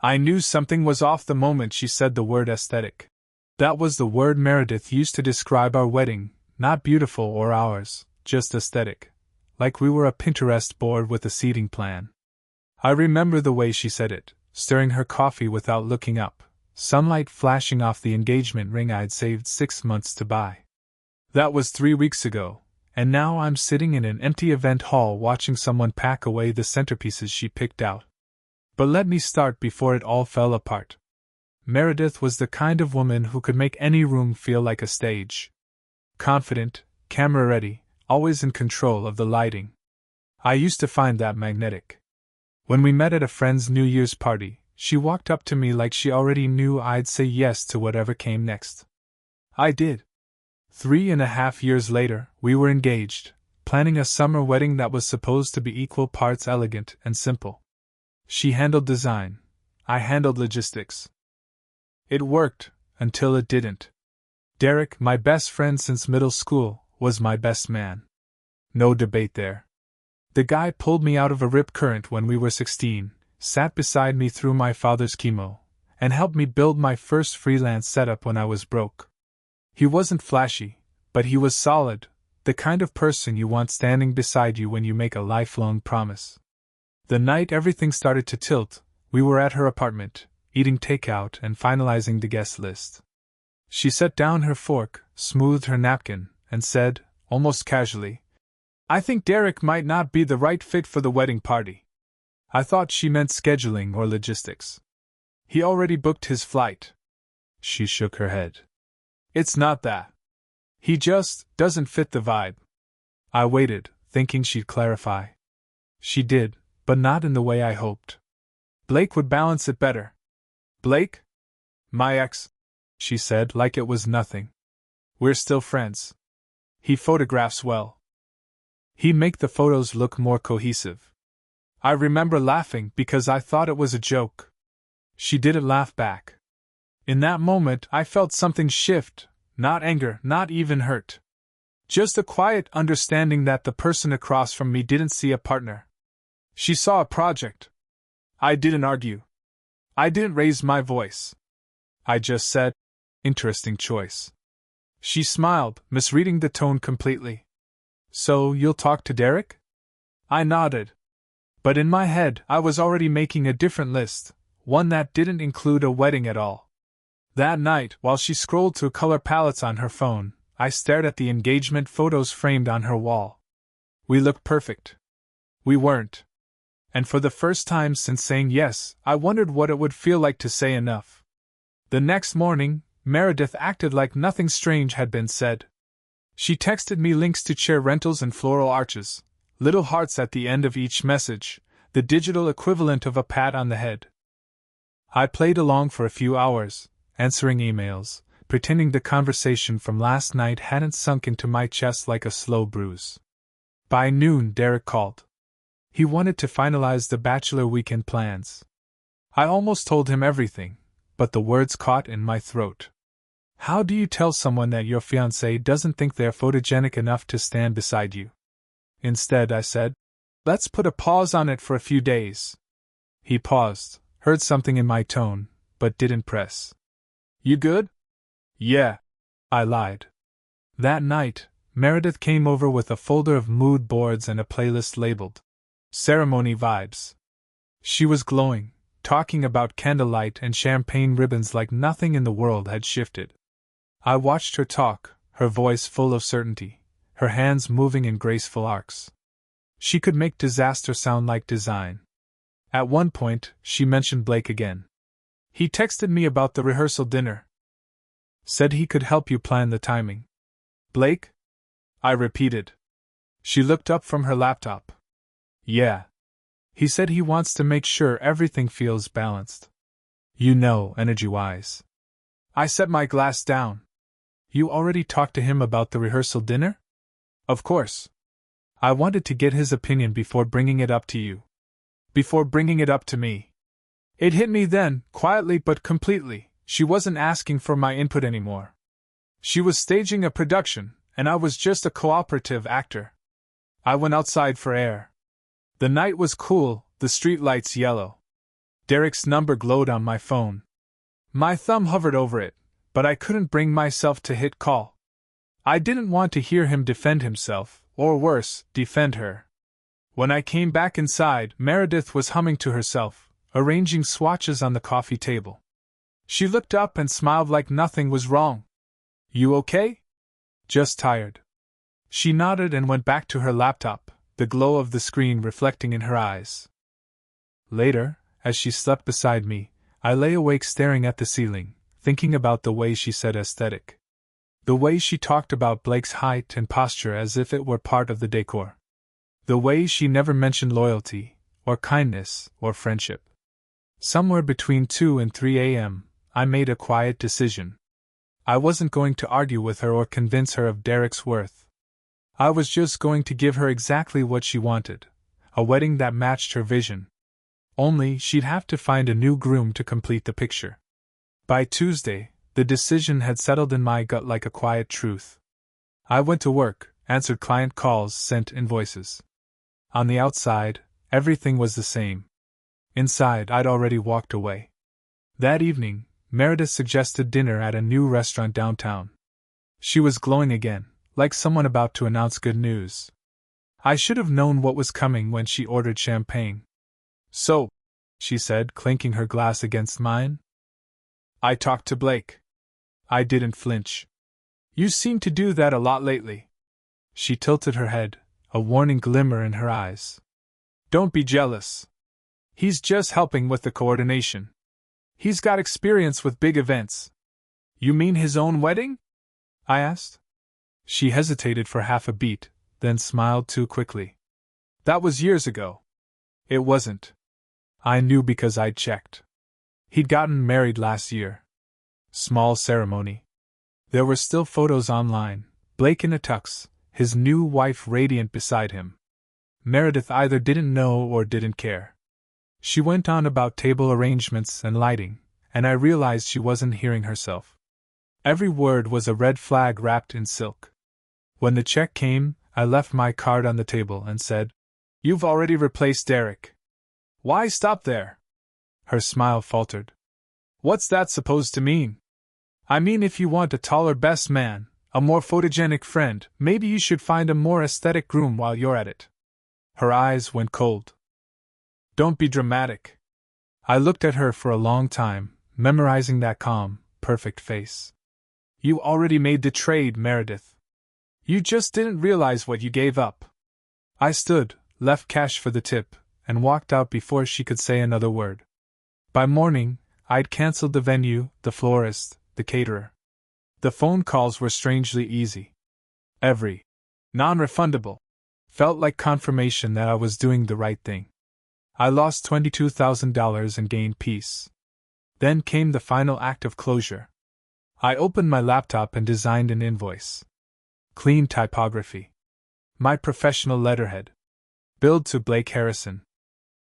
I knew something was off the moment she said the word aesthetic. That was the word Meredith used to describe our wedding, not beautiful or ours, just aesthetic. Like we were a Pinterest board with a seating plan. I remember the way she said it, stirring her coffee without looking up, sunlight flashing off the engagement ring I'd saved 6 months to buy. That was 3 weeks ago, and now I'm sitting in an empty event hall watching someone pack away the centerpieces she picked out. But let me start before it all fell apart. Meredith was the kind of woman who could make any room feel like a stage. Confident, camera-ready, always in control of the lighting. I used to find that magnetic. When we met at a friend's New Year's party, she walked up to me like she already knew I'd say yes to whatever came next. I did. 3.5 years later, we were engaged, planning a summer wedding that was supposed to be equal parts elegant and simple. She handled design. I handled logistics. It worked, until it didn't. Derek, my best friend since middle school, was my best man. No debate there. The guy pulled me out of a rip current when we were 16, sat beside me through my father's chemo, and helped me build my first freelance setup when I was broke. He wasn't flashy, but he was solid, the kind of person you want standing beside you when you make a lifelong promise. The night everything started to tilt, we were at her apartment, eating takeout and finalizing the guest list. She set down her fork, smoothed her napkin, and said, almost casually, "I think Derek might not be the right fit for the wedding party." I thought she meant scheduling or logistics. He already booked his flight. She shook her head. "It's not that. He just doesn't fit the vibe." I waited, thinking she'd clarify. She did, but not in the way I hoped. "Blake would balance it better." "Blake? My ex," she said like it was nothing. "We're still friends. He photographs well. He'd make the photos look more cohesive." I remember laughing because I thought it was a joke. She didn't laugh back. In that moment, I felt something shift, not anger, not even hurt. Just a quiet understanding that the person across from me didn't see a partner. She saw a project. I didn't argue. I didn't raise my voice. I just said, "Interesting choice." She smiled, misreading the tone completely. "So you'll talk to Derek?" I nodded. But in my head, I was already making a different list, one that didn't include a wedding at all. That night, while she scrolled through color palettes on her phone, I stared at the engagement photos framed on her wall. We looked perfect. We weren't. And for the first time since saying yes, I wondered what it would feel like to say enough. The next morning, Meredith acted like nothing strange had been said. She texted me links to chair rentals and floral arches, little hearts at the end of each message, the digital equivalent of a pat on the head. I played along for a few hours, answering emails, pretending the conversation from last night hadn't sunk into my chest like a slow bruise. By noon, Derek called. He wanted to finalize the bachelor weekend plans. I almost told him everything, but the words caught in my throat. How do you tell someone that your fiancé doesn't think they're photogenic enough to stand beside you? Instead, I said, "Let's put a pause on it for a few days." He paused, heard something in my tone, but didn't press. "You good?" "Yeah," I lied. That night, Meredith came over with a folder of mood boards and a playlist labeled Ceremony Vibes. She was glowing, talking about candlelight and champagne ribbons like nothing in the world had shifted. I watched her talk, her voice full of certainty, her hands moving in graceful arcs. She could make disaster sound like design. At one point, she mentioned Blake again. "He texted me about the rehearsal dinner. Said he could help you plan the timing." "Blake?" I repeated. She looked up from her laptop. "Yeah. He said he wants to make sure everything feels balanced. You know, energy-wise." I set my glass down. "You already talked to him about the rehearsal dinner?" "Of course. I wanted to get his opinion before bringing it up to you. Before bringing it up to me." It hit me then, quietly but completely, she wasn't asking for my input anymore. She was staging a production, and I was just a cooperative actor. I went outside for air. The night was cool, the street lights yellow. Derek's number glowed on my phone. My thumb hovered over it, but I couldn't bring myself to hit call. I didn't want to hear him defend himself, or worse, defend her. When I came back inside, Meredith was humming to herself, arranging swatches on the coffee table. She looked up and smiled like nothing was wrong. You okay? Just tired. She nodded and went back to her laptop, the glow of the screen reflecting in her eyes. Later, as she slept beside me, I lay awake staring at the ceiling, thinking about the way she said aesthetic. The way she talked about Blake's height and posture as if it were part of the decor. The way she never mentioned loyalty, or kindness, or friendship. Somewhere between 2 and 3 a.m., I made a quiet decision. I wasn't going to argue with her or convince her of Derek's worth. I was just going to give her exactly what she wanted, a wedding that matched her vision. Only, she'd have to find a new groom to complete the picture. By Tuesday, the decision had settled in my gut like a quiet truth. I went to work, answered client calls, sent invoices. On the outside, everything was the same. Inside, I'd already walked away. That evening, Meredith suggested dinner at a new restaurant downtown. She was glowing again, like someone about to announce good news. I should have known what was coming when she ordered champagne. So, she said, clinking her glass against mine. I talked to Blake. I didn't flinch. You seem to do that a lot lately. She tilted her head, a warning glimmer in her eyes. Don't be jealous. He's just helping with the coordination. He's got experience with big events. You mean his own wedding? I asked. She hesitated for half a beat, then smiled too quickly. That was years ago. It wasn't. I knew because I'd checked. He'd gotten married last year. Small ceremony. There were still photos online, Blake in a tux, his new wife radiant beside him. Meredith either didn't know or didn't care. She went on about table arrangements and lighting, and I realized she wasn't hearing herself. Every word was a red flag wrapped in silk. When the check came, I left my card on the table and said, "You've already replaced Derek. Why stop there?" Her smile faltered. "What's that supposed to mean?" "I mean, if you want a taller best man, a more photogenic friend, maybe you should find a more aesthetic groom while you're at it." Her eyes went cold. "Don't be dramatic." I looked at her for a long time, memorizing that calm, perfect face. "You already made the trade, Meredith. You just didn't realize what you gave up." I stood, left cash for the tip, and walked out before she could say another word. By morning, I'd canceled the venue, the florist, the caterer. The phone calls were strangely easy. Every non-refundable felt like confirmation that I was doing the right thing. I lost $22,000 and gained peace. Then came the final act of closure. I opened my laptop and designed an invoice. Clean typography. My professional letterhead. Billed to Blake Harrison.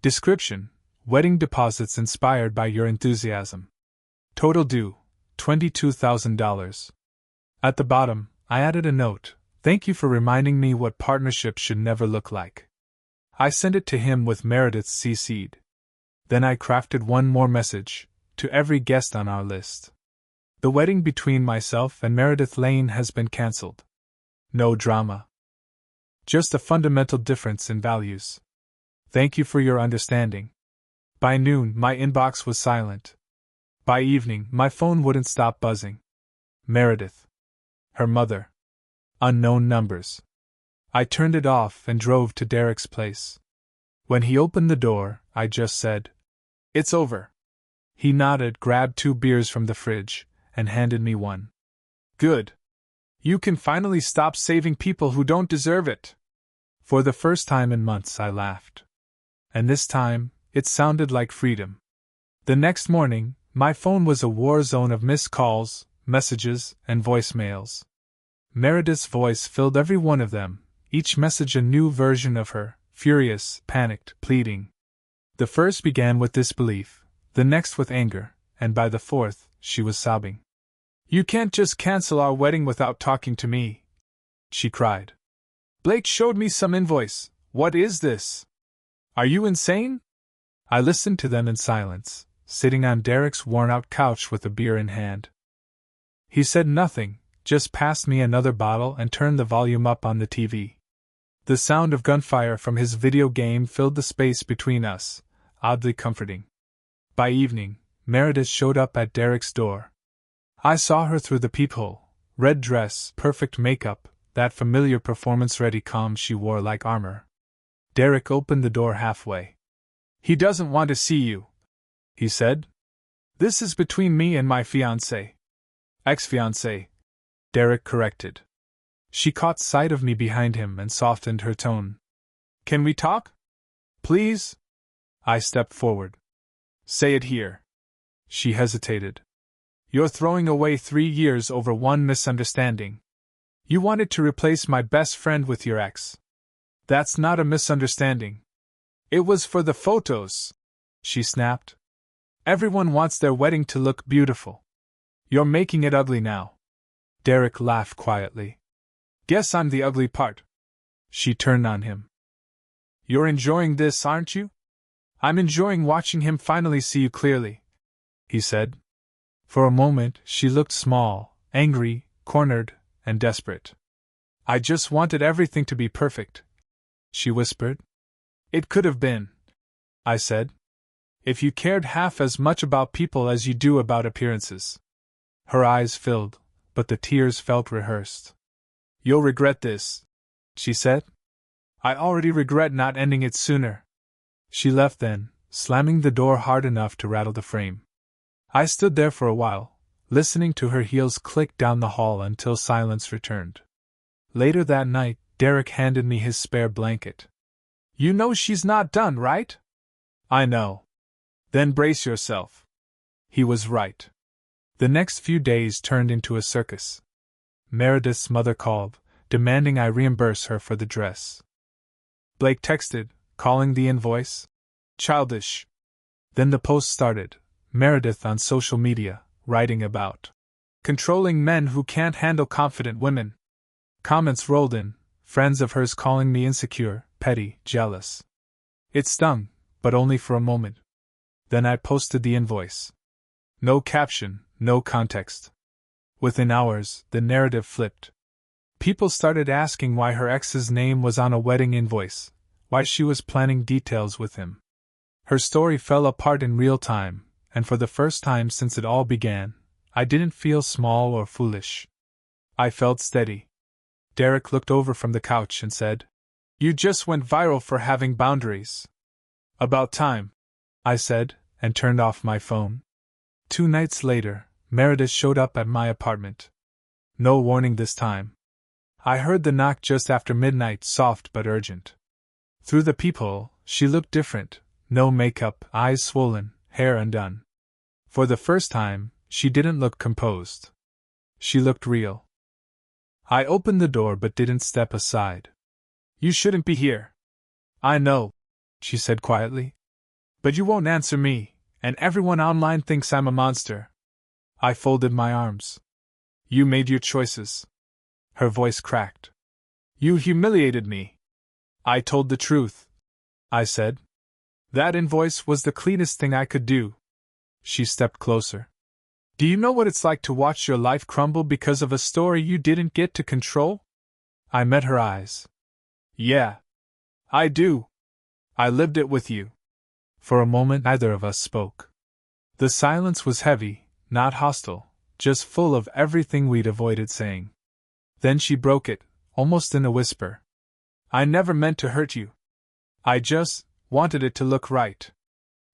Description: wedding deposits inspired by your enthusiasm. Total due: $22,000. At the bottom, I added a note: "Thank you for reminding me what partnership should never look like." I sent it to him with Meredith CC'd. Then I crafted one more message, to every guest on our list. The wedding between myself and Meredith Lane has been cancelled. No drama. Just a fundamental difference in values. Thank you for your understanding. By noon, my inbox was silent. By evening, my phone wouldn't stop buzzing. Meredith. Her mother. Unknown numbers. I turned it off and drove to Derek's place. When he opened the door, I just said, "It's over." He nodded, grabbed 2 beers from the fridge, and handed me one. "Good. You can finally stop saving people who don't deserve it." For the first time in months, I laughed. And this time, it sounded like freedom. The next morning, my phone was a war zone of missed calls, messages, and voicemails. Meredith's voice filled every one of them, each message a new version of her, furious, panicked, pleading. The first began with disbelief, the next with anger, and by the fourth, she was sobbing. "You can't just cancel our wedding without talking to me," she cried. "Blake showed me some invoice. What is this? Are you insane?" I listened to them in silence, sitting on Derek's worn-out couch with a beer in hand. He said nothing, just passed me another bottle and turned the volume up on the TV. The sound of gunfire from his video game filled the space between us, oddly comforting. By evening, Meredith showed up at Derek's door. I saw her through the peephole, red dress, perfect makeup, that familiar performance-ready calm she wore like armor. Derek opened the door halfway. "He doesn't want to see you," he said. "This is between me and my fiancée." "Ex-fiancée," Derek corrected. She caught sight of me behind him and softened her tone. "Can we talk? Please?" I stepped forward. "Say it here." She hesitated. "You're throwing away 3 years over one misunderstanding. You wanted to replace my best friend with your ex. That's not a misunderstanding. It was for the photos," she snapped. "Everyone wants their wedding to look beautiful. You're making it ugly now." Derek laughed quietly. "Guess I'm the ugly part." She turned on him. "You're enjoying this, aren't you?" "I'm enjoying watching him finally see you clearly," he said. For a moment, she looked small, angry, cornered, and desperate. "I just wanted everything to be perfect," she whispered. "It could have been," I said, "if you cared half as much about people as you do about appearances." Her eyes filled, but the tears felt rehearsed. "You'll regret this," she said. "I already regret not ending it sooner." She left then, slamming the door hard enough to rattle the frame. I stood there for a while, listening to her heels click down the hall until silence returned. Later that night, Derek handed me his spare blanket. "You know she's not done, right?" "I know." "Then brace yourself." He was right. The next few days turned into a circus. Meredith's mother called, demanding I reimburse her for the dress. Blake texted, calling the invoice childish. Then the post started, Meredith on social media, writing about controlling men who can't handle confident women. Comments rolled in, friends of hers calling me insecure, petty, jealous. It stung, but only for a moment. Then I posted the invoice. No caption, no context. Within hours, the narrative flipped. People started asking why her ex's name was on a wedding invoice, why she was planning details with him. Her story fell apart in real time, and for the first time since it all began, I didn't feel small or foolish. I felt steady. Derek looked over from the couch and said, "You just went viral for having boundaries." "About time," I said, and turned off my phone. 2 nights later, Meredith showed up at my apartment. No warning this time. I heard the knock just after midnight, soft but urgent. Through the peephole, she looked different, no makeup, eyes swollen, hair undone. For the first time, she didn't look composed. She looked real. I opened the door but didn't step aside. "You shouldn't be here." "I know," she said quietly. "But you won't answer me, and everyone online thinks I'm a monster." I folded my arms. "You made your choices." Her voice cracked. "You humiliated me." "I told the truth," I said. "That invoice was the cleanest thing I could do." She stepped closer. "Do you know what it's like to watch your life crumble because of a story you didn't get to control?" I met her eyes. "Yeah. I do. I lived it with you." For a moment neither of us spoke. The silence was heavy, not hostile, just full of everything we'd avoided saying. Then she broke it, almost in a whisper. "I never meant to hurt you. I just wanted it to look right.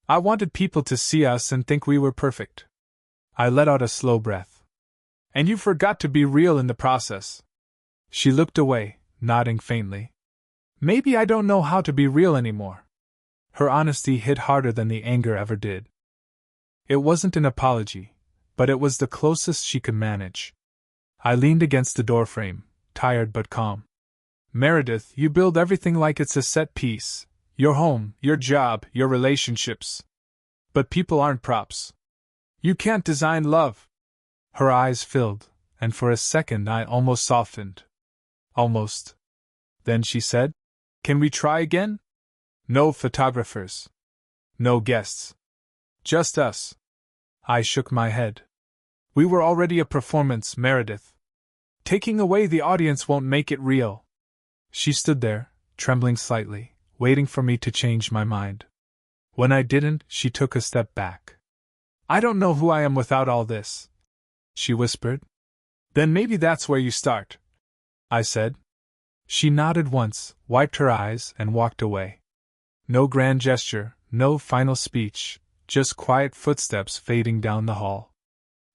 I wanted people to see us and think we were perfect." I let out a slow breath. "And you forgot to be real in the process." She looked away, nodding faintly. "Maybe I don't know how to be real anymore." Her honesty hit harder than the anger ever did. It wasn't an apology, but it was the closest she could manage. I leaned against the doorframe, tired but calm. "Meredith, you build everything like it's a set piece. Your home, your job, your relationships. But people aren't props. You can't design love." Her eyes filled, and for a second I almost softened. Almost. Then she said, "Can we try again? No photographers. No guests. Just us. I shook my head. We were already a performance, Meredith. Taking away the audience won't make it real. She stood there, trembling slightly, waiting for me to change my mind. When I didn't, she took a step back. I don't know who I am without all this, she whispered. Then maybe that's where you start, I said. She nodded once, wiped her eyes, and walked away. No grand gesture, no final speech, just quiet footsteps fading down the hall.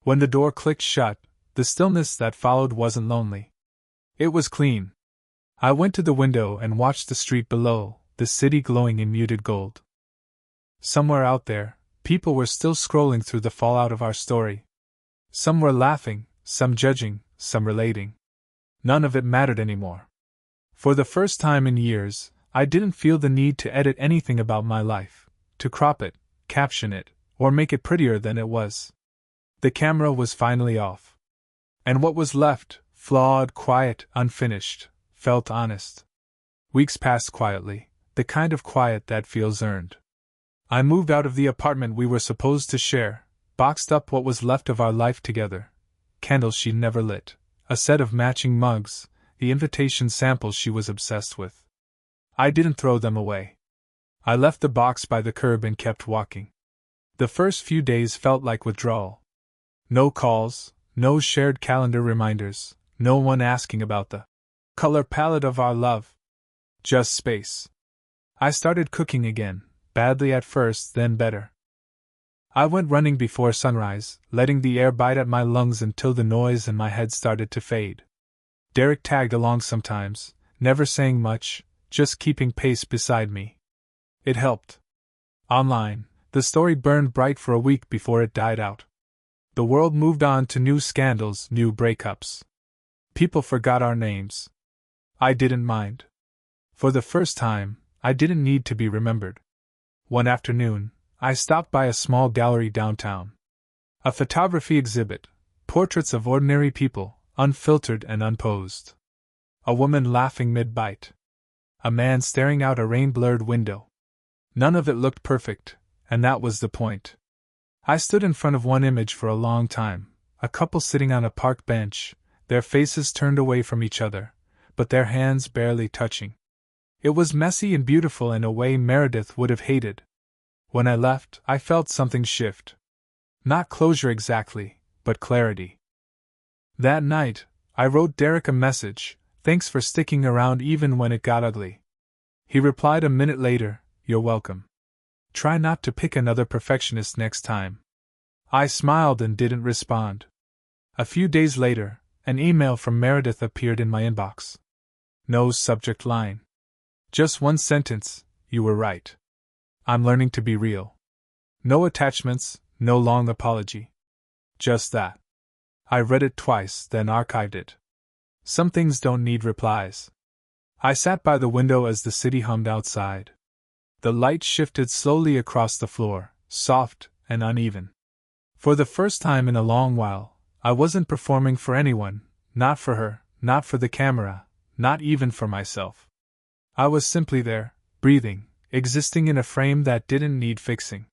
When the door clicked shut, the stillness that followed wasn't lonely. It was clean. I went to the window and watched the street below, the city glowing in muted gold. Somewhere out there, people were still scrolling through the fallout of our story. Some were laughing, some judging, some relating. None of it mattered anymore. For the first time in years, I didn't feel the need to edit anything about my life, to crop it, caption it, or make it prettier than it was. The camera was finally off. And what was left, flawed, quiet, unfinished, felt honest. Weeks passed quietly, the kind of quiet that feels earned. I moved out of the apartment we were supposed to share, boxed up what was left of our life together. Candles she'd never lit, a set of matching mugs, the invitation samples she was obsessed with. I didn't throw them away. I left the box by the curb and kept walking. The first few days felt like withdrawal. No calls, no shared calendar reminders, no one asking about the color palette of our love. Just space. I started cooking again, badly at first, then better. I went running before sunrise, letting the air bite at my lungs until the noise in my head started to fade. Derek tagged along sometimes, never saying much, just keeping pace beside me. It helped. Online, the story burned bright for a week before it died out. The world moved on to new scandals, new breakups. People forgot our names. I didn't mind. For the first time, I didn't need to be remembered. One afternoon, I stopped by a small gallery downtown. A photography exhibit, portraits of ordinary people, unfiltered and unposed. A woman laughing mid-bite. A man staring out a rain-blurred window. None of it looked perfect, and that was the point. I stood in front of one image for a long time, a couple sitting on a park bench, their faces turned away from each other, but their hands barely touching. It was messy and beautiful in a way Meredith would have hated. When I left, I felt something shift. Not closure exactly, but clarity. That night, I wrote Derek a message, "Thanks for sticking around even when it got ugly." He replied a minute later, "You're welcome. Try not to pick another perfectionist next time." I smiled and didn't respond. A few days later, an email from Meredith appeared in my inbox. No subject line. Just one sentence, "You were right. I'm learning to be real." No attachments, no long apology. Just that. I read it twice, then archived it. Some things don't need replies. I sat by the window as the city hummed outside. The light shifted slowly across the floor, soft and uneven. For the first time in a long while, I wasn't performing for anyone, not for her, not for the camera, not even for myself. I was simply there, breathing, existing in a frame that didn't need fixing.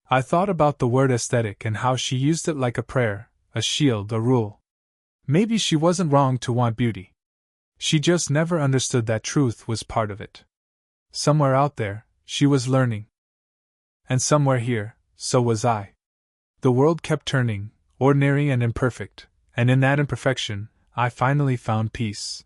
I thought about the word aesthetic and how she used it like a prayer, a shield, a rule. Maybe she wasn't wrong to want beauty. She just never understood that truth was part of it. Somewhere out there, she was learning. And somewhere here, so was I. The world kept turning, ordinary and imperfect, and in that imperfection, I finally found peace.